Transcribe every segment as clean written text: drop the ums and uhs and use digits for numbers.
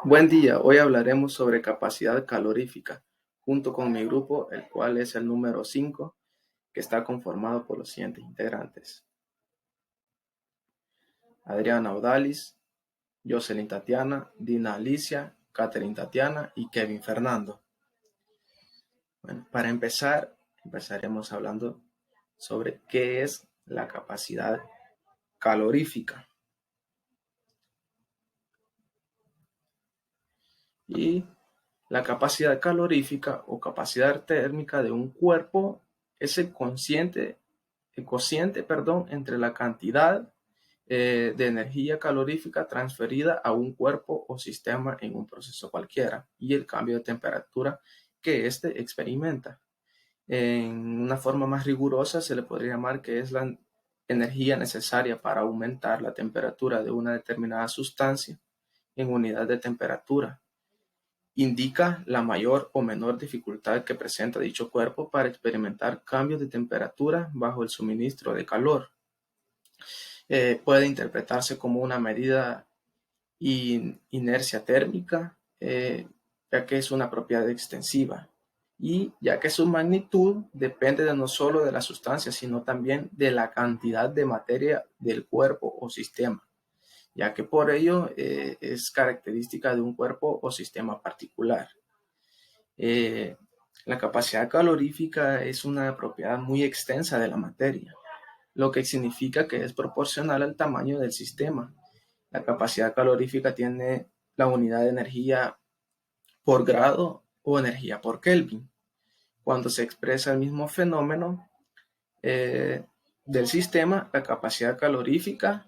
Buen día, hoy hablaremos sobre capacidad calorífica, junto con mi grupo, el cual es el número 5, que está conformado por los siguientes integrantes: Adriana Odalis, Jocelyn Tatiana, Dina Alicia, Catherine Tatiana y Kevin Fernando. Bueno, para empezaremos hablando sobre qué es la capacidad calorífica. Y la capacidad calorífica o capacidad térmica de un cuerpo es el cociente entre la cantidad de energía calorífica transferida a un cuerpo o sistema en un proceso cualquiera y el cambio de temperatura que éste experimenta. En una forma más rigurosa se le podría llamar que es la energía necesaria para aumentar la temperatura de una determinada sustancia en unidad de temperatura. Indica la mayor o menor dificultad que presenta dicho cuerpo para experimentar cambios de temperatura bajo el suministro de calor. Puede interpretarse como una medida inercia térmica, ya que es una propiedad extensiva y ya que su magnitud depende no solo de la sustancia, sino también de la cantidad de materia del cuerpo o sistema, ya que por ello es característica de un cuerpo o sistema particular. La capacidad calorífica es una propiedad muy extensa de la materia, lo que significa que es proporcional al tamaño del sistema. La capacidad calorífica tiene la unidad de energía por grado o energía por Kelvin. Cuando se expresa el mismo fenómeno del sistema, la capacidad calorífica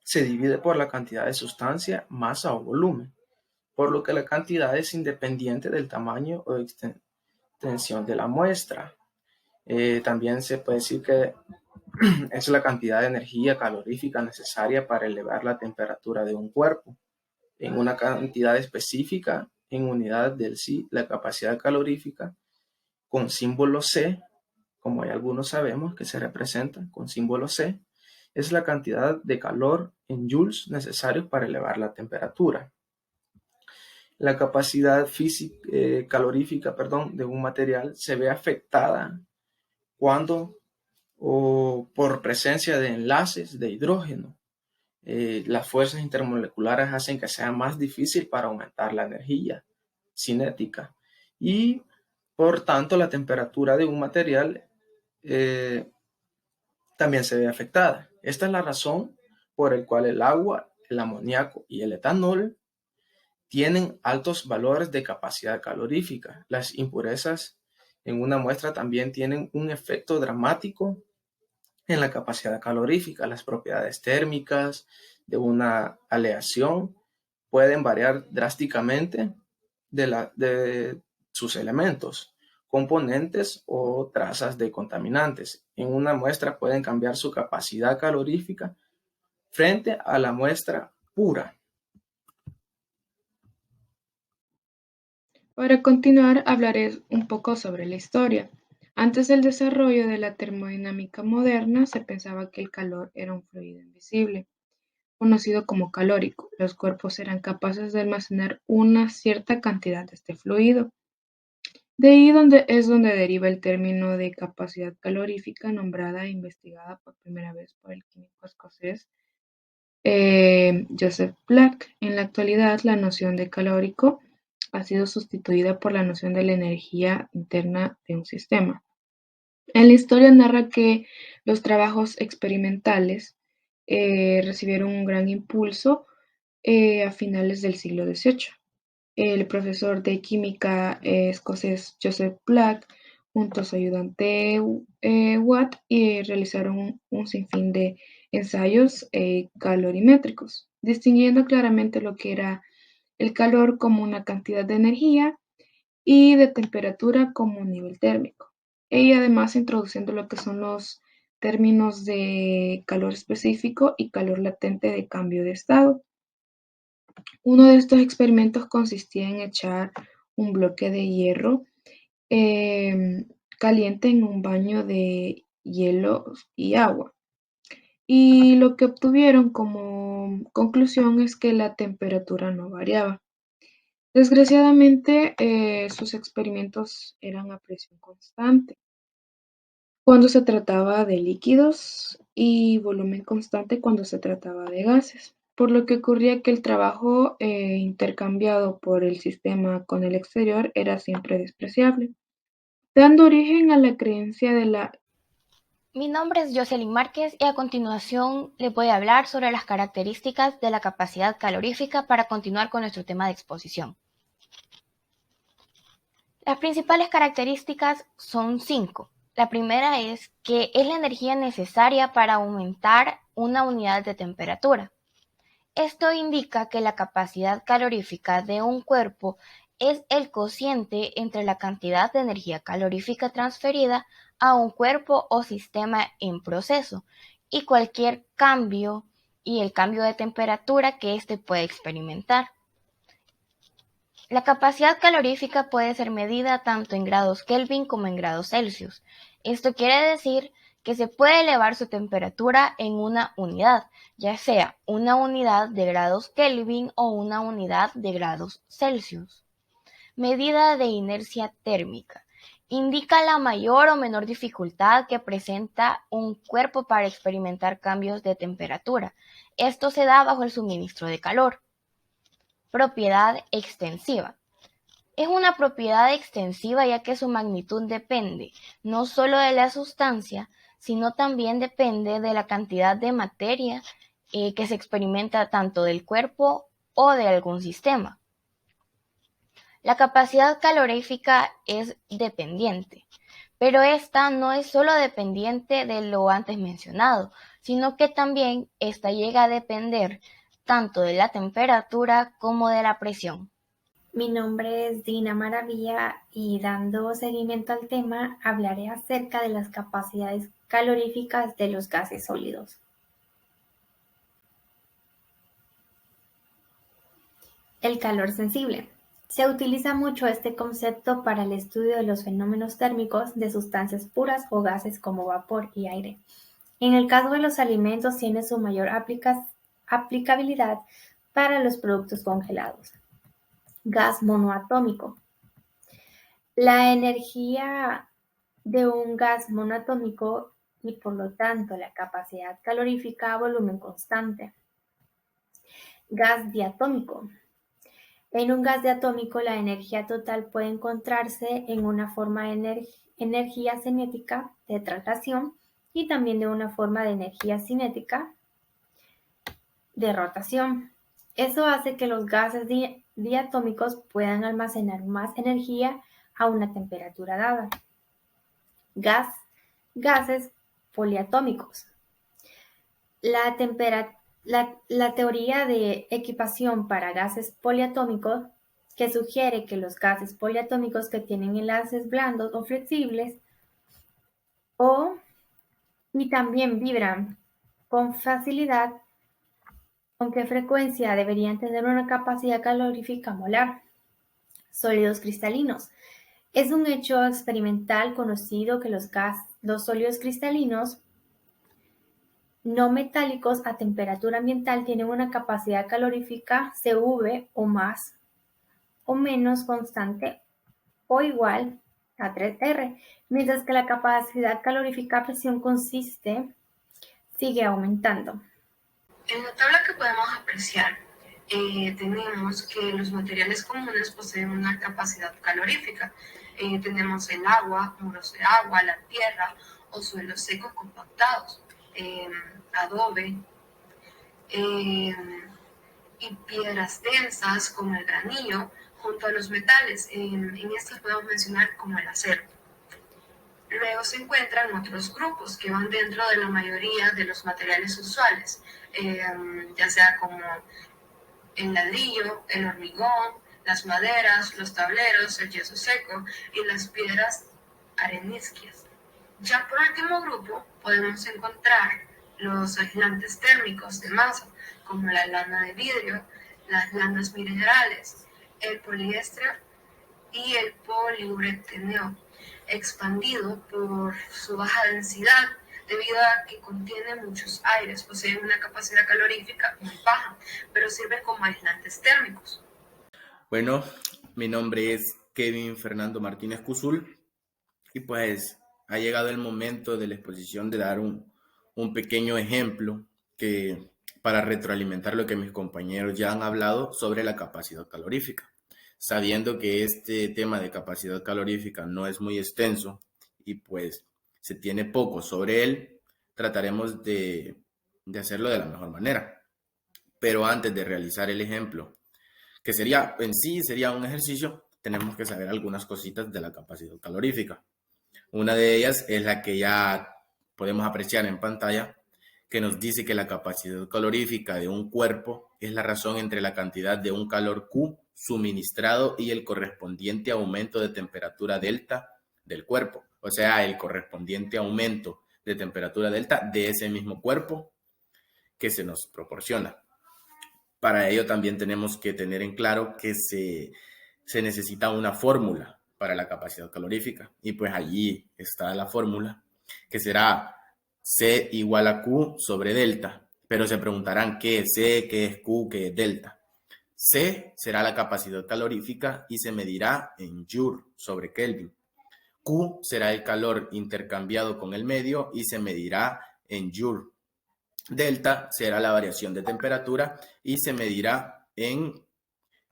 se divide por la cantidad de sustancia, masa o volumen, por lo que la cantidad es independiente del tamaño o extensión de la muestra. También se puede decir que es la cantidad de energía calorífica necesaria para elevar la temperatura de un cuerpo en una cantidad específica en unidad del sí, la capacidad calorífica con símbolo C, como hay algunos sabemos que se representa con símbolo C, es la cantidad de calor en joules necesarios para elevar la temperatura. La capacidad calorífica de un material se ve afectada cuando o por presencia de enlaces de hidrógeno. Las fuerzas intermoleculares hacen que sea más difícil para aumentar la energía cinética y por tanto la temperatura de un material también se ve afectada. Esta es la razón por la cual el agua, el amoníaco y el etanol tienen altos valores de capacidad calorífica. Las impurezas en una muestra también tienen un efecto dramático en la capacidad calorífica. Las propiedades térmicas de una aleación pueden variar drásticamente de sus elementos, componentes o trazas de contaminantes. En una muestra pueden cambiar su capacidad calorífica frente a la muestra pura. Para continuar, hablaré un poco sobre la historia. Antes del desarrollo de la termodinámica moderna, se pensaba que el calor era un fluido invisible, conocido como calórico. Los cuerpos eran capaces de almacenar una cierta cantidad de este fluido. De ahí es donde deriva el término de capacidad calorífica, nombrada e investigada por primera vez por el químico escocés Joseph Black. En la actualidad, la noción de calórico ha sido sustituida por la noción de la energía interna de un sistema. En la historia narra que los trabajos experimentales recibieron un gran impulso a finales del siglo XVIII. El profesor de química escocés Joseph Black, junto a su ayudante Watt, realizaron un sinfín de ensayos calorimétricos, distinguiendo claramente lo que era el calor como una cantidad de energía y de temperatura como un nivel térmico. Y además introduciendo lo que son los términos de calor específico y calor latente de cambio de estado. Uno de estos experimentos consistía en echar un bloque de hierro caliente en un baño de hielo y agua. y lo que obtuvieron como conclusión es que la temperatura no variaba. Desgraciadamente, sus experimentos eran a presión constante cuando se trataba de líquidos y volumen constante cuando se trataba de gases, por lo que ocurría que el trabajo intercambiado por el sistema con el exterior era siempre despreciable, dando origen a la creencia de la... Mi nombre es Jocelyn Márquez y a continuación les voy a hablar sobre las características de la capacidad calorífica para continuar con nuestro tema de exposición. Las principales características son 5. La primera es que es la energía necesaria para aumentar una unidad de temperatura. Esto indica que la capacidad calorífica de un cuerpo es el cociente entre la cantidad de energía calorífica transferida a un cuerpo o sistema en proceso y cualquier cambio y el cambio de temperatura que éste puede experimentar. La capacidad calorífica puede ser medida tanto en grados Kelvin como en grados Celsius. Esto quiere decir que se puede elevar su temperatura en una unidad, ya sea una unidad de grados Kelvin o una unidad de grados Celsius. Medida de inercia térmica. Indica la mayor o menor dificultad que presenta un cuerpo para experimentar cambios de temperatura. Esto se da bajo el suministro de calor. Propiedad extensiva. Es una propiedad extensiva ya que su magnitud depende no solo de la sustancia, sino también depende de la cantidad de materia que se experimenta tanto del cuerpo o de algún sistema. La capacidad calorífica es dependiente, pero esta no es solo dependiente de lo antes mencionado, sino que también esta llega a depender tanto de la temperatura como de la presión. Mi nombre es Dina Maravilla y dando seguimiento al tema hablaré acerca de las capacidades caloríficas de los gases sólidos. El calor sensible. Se utiliza mucho este concepto para el estudio de los fenómenos térmicos de sustancias puras o gases como vapor y aire. En el caso de los alimentos tiene su mayor aplicabilidad para los productos congelados. Gas monoatómico. La energía de un gas monoatómico y por lo tanto la capacidad calorífica a volumen constante. Gas diatómico. En un gas diatómico la energía total puede encontrarse en una forma de energía cinética de traslación y también de una forma de energía cinética de rotación. Eso hace que los gases diatómicos puedan almacenar más energía a una temperatura dada. Gases poliatómicos. La teoría de equipación para gases poliatómicos, que sugiere que los gases poliatómicos que tienen enlaces blandos o flexibles y también vibran con facilidad, con qué frecuencia deberían tener una capacidad calorífica molar. Sólidos cristalinos. Es un hecho experimental conocido que los sólidos cristalinos no metálicos a temperatura ambiental tienen una capacidad calorífica CV o más o menos constante o igual a 3R, mientras que la capacidad calorífica a presión sigue aumentando. En la tabla que podemos apreciar, tenemos que los materiales comunes poseen una capacidad calorífica. Tenemos el agua, muros de agua, la tierra o suelos secos compactados, adobe y piedras densas como el granillo, junto a los metales. En estos podemos mencionar como el acero. Luego se encuentran otros grupos que van dentro de la mayoría de los materiales usuales, ya sea como el ladrillo, el hormigón, las maderas, los tableros, el yeso seco y las piedras areniscas. Ya por último grupo podemos encontrar los aislantes térmicos de masa, como la lana de vidrio, las lanas minerales, el poliéster y el poliuretaneo, expandido por su baja densidad, debido a que contiene muchos aires, posee una capacidad calorífica muy baja, pero sirve como aislantes térmicos. Bueno, mi nombre es Kevin Fernando Martínez Cuzul y pues ha llegado el momento de la exposición de dar un pequeño ejemplo para retroalimentar lo que mis compañeros ya han hablado sobre la capacidad calorífica. Sabiendo que este tema de capacidad calorífica no es muy extenso y pues se tiene poco sobre él, trataremos de hacerlo de la mejor manera. Pero antes de realizar el ejemplo, que sería un ejercicio, tenemos que saber algunas cositas de la capacidad calorífica. Una de ellas es la que ya podemos apreciar en pantalla, que nos dice que la capacidad calorífica de un cuerpo es la razón entre la cantidad de un calor Q suministrado y el correspondiente aumento de temperatura delta del cuerpo. O sea, el correspondiente aumento de temperatura delta de ese mismo cuerpo que se nos proporciona. Para ello también tenemos que tener en claro que se necesita una fórmula para la capacidad calorífica. Y pues allí está la fórmula, que será C igual a Q sobre delta. Pero se preguntarán qué es C, qué es Q, qué es delta. C será la capacidad calorífica y se medirá en Joule sobre Kelvin. Q será el calor intercambiado con el medio y se medirá en Joule. Delta será la variación de temperatura y se medirá en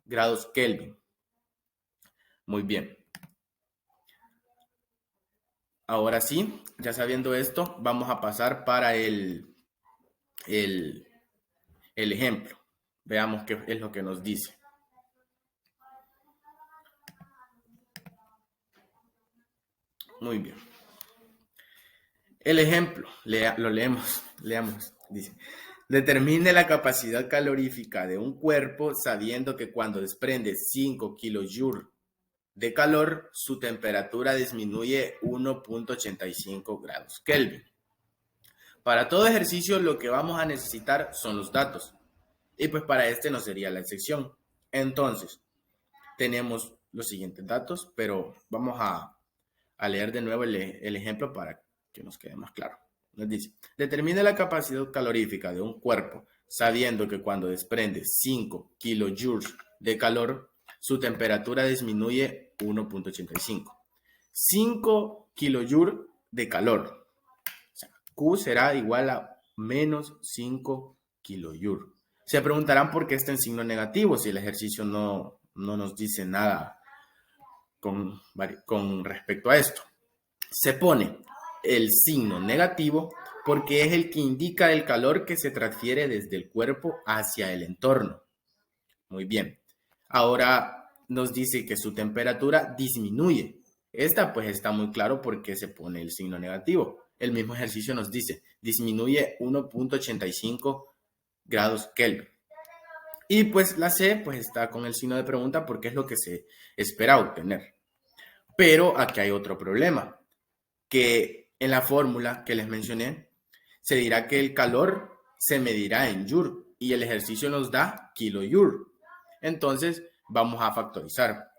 grados Kelvin. Muy bien. Ahora sí, ya sabiendo esto, vamos a pasar para el ejemplo. Veamos qué es lo que nos dice. Muy bien. El ejemplo, lo leamos. Dice, determine la capacidad calorífica de un cuerpo sabiendo que cuando desprende 5 kilojoules de calor, su temperatura disminuye 1.85 grados Kelvin. Para todo ejercicio lo que vamos a necesitar son los datos. Y pues para este no sería la excepción. Entonces, tenemos los siguientes datos, pero vamos a leer de nuevo el ejemplo para que nos quede más claro. Nos dice, determine la capacidad calorífica de un cuerpo sabiendo que cuando desprende 5 kilojoules de calor, su temperatura disminuye 1.85. 5 kilojoules de calor. O sea, Q será igual a menos 5 kilojoules. Se preguntarán por qué está en signo negativo si el ejercicio no nos dice nada con respecto a esto. Se pone el signo negativo porque es el que indica el calor que se transfiere desde el cuerpo hacia el entorno. Muy bien. Ahora nos dice que su temperatura disminuye. Esta pues está muy claro porque se pone el signo negativo. El mismo ejercicio nos dice, disminuye 1.85 grados Kelvin. Y pues la C pues está con el signo de pregunta porque es lo que se espera obtener. Pero aquí hay otro problema, que en la fórmula que les mencioné, se dirá que el calor se medirá en Joule y el ejercicio nos da kilojoule. Entonces vamos a factorizar.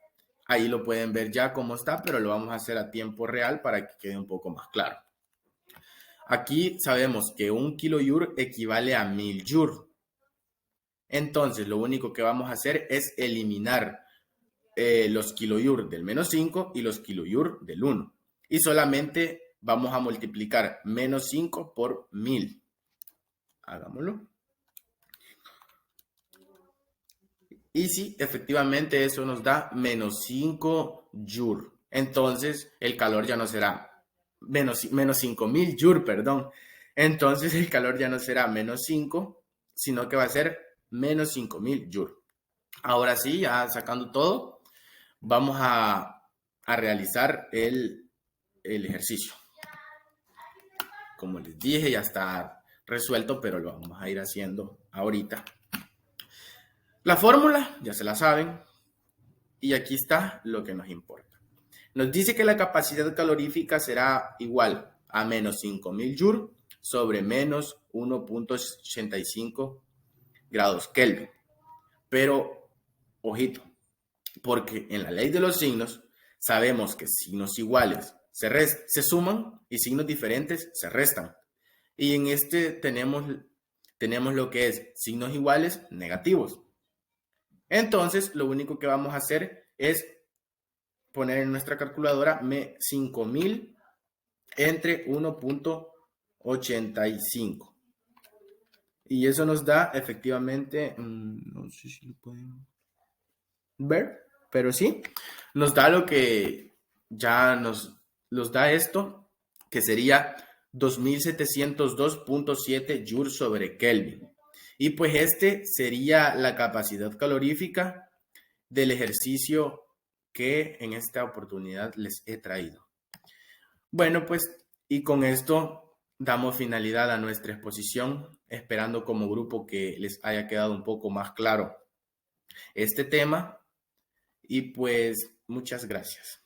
Ahí lo pueden ver ya cómo está, pero lo vamos a hacer a tiempo real para que quede un poco más claro. Aquí sabemos que un kilojoule equivale a 1000 joules. Entonces lo único que vamos a hacer es eliminar los kilojoules del menos 5 y los kilojoules del 1. Y solamente vamos a multiplicar menos 5 por 1000. Hagámoslo. Y sí, efectivamente eso nos da menos 5 joules. Entonces el calor ya no será menos 5000 joules, perdón. Entonces el calor ya no será menos 5, sino que va a ser menos 5000 joules. Ahora sí, ya sacando todo, vamos a realizar el ejercicio. Como les dije, ya está resuelto, pero lo vamos a ir haciendo ahorita. La fórmula, ya se la saben, y aquí está lo que nos importa. Nos dice que la capacidad calorífica será igual a menos 5000 joules sobre menos 1.85 grados Kelvin. Pero, ojito, porque en la ley de los signos sabemos que signos iguales se suman y signos diferentes se restan. Y en este tenemos lo que es signos iguales negativos. Entonces, lo único que vamos a hacer es poner en nuestra calculadora 5000 entre 1.85. Y eso nos da efectivamente, no sé si lo pueden ver, pero sí, nos da lo que ya nos da esto, que sería 2702.7 Joule sobre Kelvin. Y pues este sería la capacidad calorífica del ejercicio que en esta oportunidad les he traído. Bueno, pues, y con esto damos finalidad a nuestra exposición, esperando como grupo que les haya quedado un poco más claro este tema. Y pues, muchas gracias.